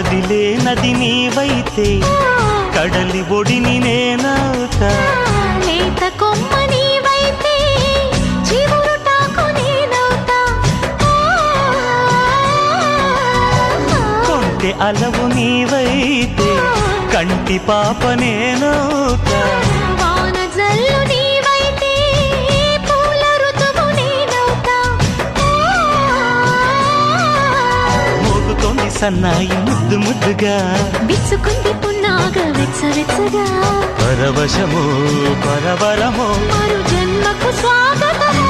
కదిలే నది నీవైతే కడలి ఒడిని నేనవుతా. లేత కొమ్మ నీవైతే చివురుటాకు నేనవుతా. కొంటె అలవు నీవైతే కంటి పాప నేనవుతా. వాన జల్లు నీవైతే పూల ఋతువు నేనవుతా. మోగుతోంది సన్నాయి ముద్దు ముద్దుగా, విసుకుంది పున్నాగ వెచ్చవెచ్చగా. పరవశము పరవరము మరు జన్మకు స్వాగతము.